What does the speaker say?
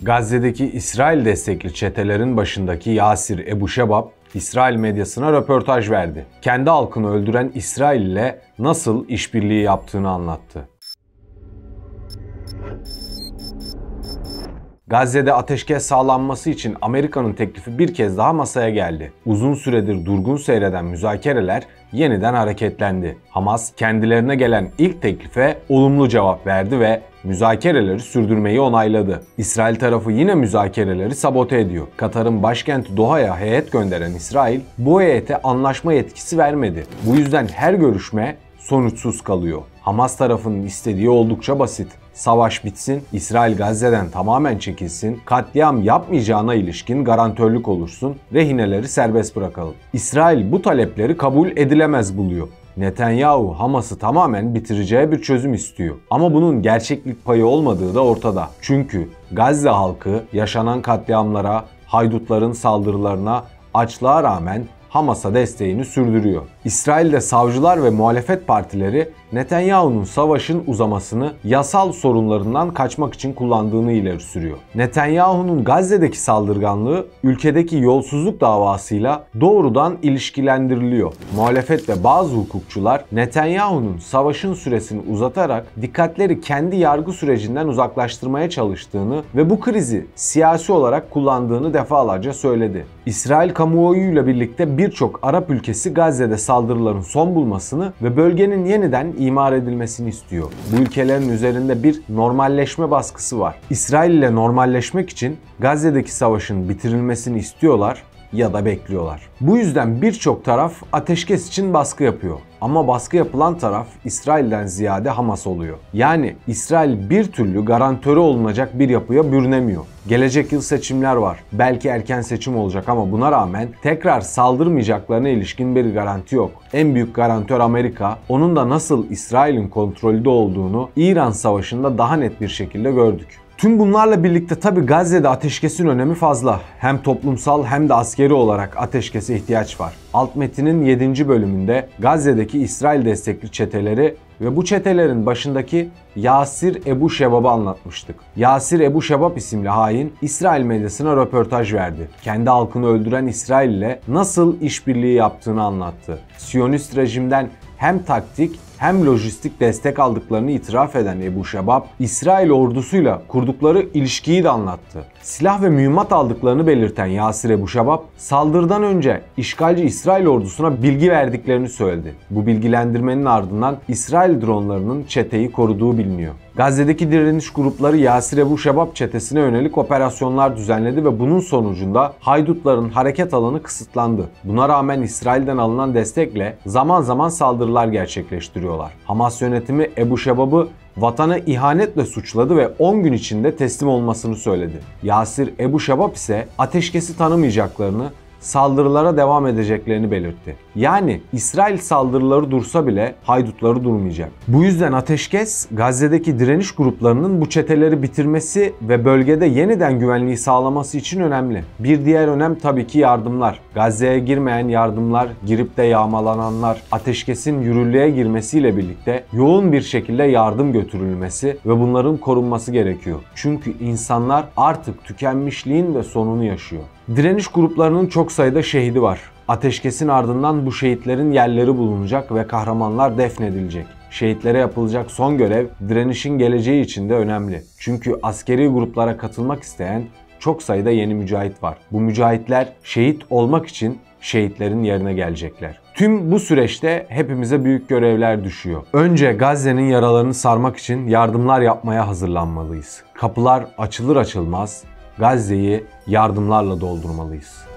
Gazze'deki İsrail destekli çetelerin başındaki Yasir Ebu Şebab, İsrail medyasına röportaj verdi. Kendi halkını öldüren İsrail ile nasıl işbirliği yaptığını anlattı. Gazze'de ateşkes sağlanması için Amerika'nın teklifi bir kez daha masaya geldi. Uzun süredir durgun seyreden müzakereler yeniden hareketlendi. Hamas kendilerine gelen ilk teklife olumlu cevap verdi ve müzakereleri sürdürmeyi onayladı. İsrail tarafı yine müzakereleri sabote ediyor. Katar'ın başkenti Doha'ya heyet gönderen İsrail bu heyete anlaşma yetkisi vermedi. Bu yüzden her görüşme sonuçsuz kalıyor. Hamas tarafının istediği oldukça basit. Savaş bitsin, İsrail Gazze'den tamamen çekilsin, katliam yapmayacağına ilişkin garantörlük olursun, rehineleri serbest bırakalım. İsrail bu talepleri kabul edilemez buluyor. Netanyahu Hamas'ı tamamen bitireceği bir çözüm istiyor. Ama bunun gerçeklik payı olmadığı da ortada. Çünkü Gazze halkı yaşanan katliamlara, haydutların saldırılarına, açlığa rağmen Hamas'a desteğini sürdürüyor. İsrail'de savcılar ve muhalefet partileri Netanyahu'nun savaşın uzamasını yasal sorunlarından kaçmak için kullandığını ileri sürüyor. Netanyahu'nun Gazze'deki saldırganlığı ülkedeki yolsuzluk davasıyla doğrudan ilişkilendiriliyor. Muhalefet ve bazı hukukçular Netanyahu'nun savaşın süresini uzatarak dikkatleri kendi yargı sürecinden uzaklaştırmaya çalıştığını ve bu krizi siyasi olarak kullandığını defalarca söyledi. İsrail kamuoyuyla birlikte birçok Arap ülkesi Gazze'de saldırıların son bulmasını ve bölgenin yeniden imar edilmesini istiyor. Bu ülkelerin üzerinde bir normalleşme baskısı var. İsrail ile normalleşmek için Gazze'deki savaşın bitirilmesini istiyorlar ya da bekliyorlar. Bu yüzden birçok taraf ateşkes için baskı yapıyor. Ama baskı yapılan taraf İsrail'den ziyade Hamas oluyor. Yani İsrail bir türlü garantörü olunacak bir yapıya bürünemiyor. Gelecek yıl seçimler var. Belki erken seçim olacak ama buna rağmen tekrar saldırmayacaklarına ilişkin bir garanti yok. En büyük garantör Amerika. Onun da nasıl İsrail'in kontrolünde olduğunu İran Savaşı'nda daha net bir şekilde gördük. Tüm bunlarla birlikte tabi Gazze'de ateşkesin önemi fazla. Hem toplumsal hem de askeri olarak ateşkese ihtiyaç var. Alt metinin 7. bölümünde Gazze'deki İsrail destekli çeteleri ve bu çetelerin başındaki Yasir Ebu Şebab'ı anlatmıştık. Yasir Ebu Şebab isimli hain İsrail medyasına röportaj verdi. Kendi halkını öldüren İsrail ile nasıl işbirliği yaptığını anlattı. Siyonist rejimden hem taktik hem lojistik destek aldıklarını itiraf eden Ebu Şebab, İsrail ordusuyla kurdukları ilişkiyi de anlattı. Silah ve mühimmat aldıklarını belirten Yasir Ebu Şebab, saldırıdan önce işgalci İsrail ordusuna bilgi verdiklerini söyledi. Bu bilgilendirmenin ardından İsrail dronlarının çeteyi koruduğu biliniyor. Gazze'deki direniş grupları Yasir Ebu Şebab çetesine yönelik operasyonlar düzenledi ve bunun sonucunda haydutların hareket alanı kısıtlandı. Buna rağmen İsrail'den alınan destekle zaman zaman saldırılar gerçekleştiriyorlar. Hamas yönetimi Ebu Şebab'ı vatana ihanetle suçladı ve 10 gün içinde teslim olmasını söyledi. Yasir Ebu Şebab ise ateşkesi tanımayacaklarını, saldırılara devam edeceklerini belirtti. Yani İsrail saldırıları dursa bile haydutları durmayacak. Bu yüzden ateşkes Gazze'deki direniş gruplarının bu çeteleri bitirmesi ve bölgede yeniden güvenliği sağlaması için önemli. Bir diğer önem tabii ki yardımlar. Gazze'ye girmeyen yardımlar, girip de yağmalananlar, ateşkesin yürürlüğe girmesiyle birlikte yoğun bir şekilde yardım götürülmesi ve bunların korunması gerekiyor. Çünkü insanlar artık tükenmişliğin de sonunu yaşıyor. Direniş gruplarının çok sayıda şehidi var. Ateşkesin ardından bu şehitlerin yerleri bulunacak ve kahramanlar defnedilecek. Şehitlere yapılacak son görev direnişin geleceği için de önemli. Çünkü askeri gruplara katılmak isteyen çok sayıda yeni mücahit var. Bu mücahitler şehit olmak için şehitlerin yerine gelecekler. Tüm bu süreçte hepimize büyük görevler düşüyor. Önce Gazze'nin yaralarını sarmak için yardımlar yapmaya hazırlanmalıyız. Kapılar açılır açılmaz Gazze'yi yardımlarla doldurmalıyız.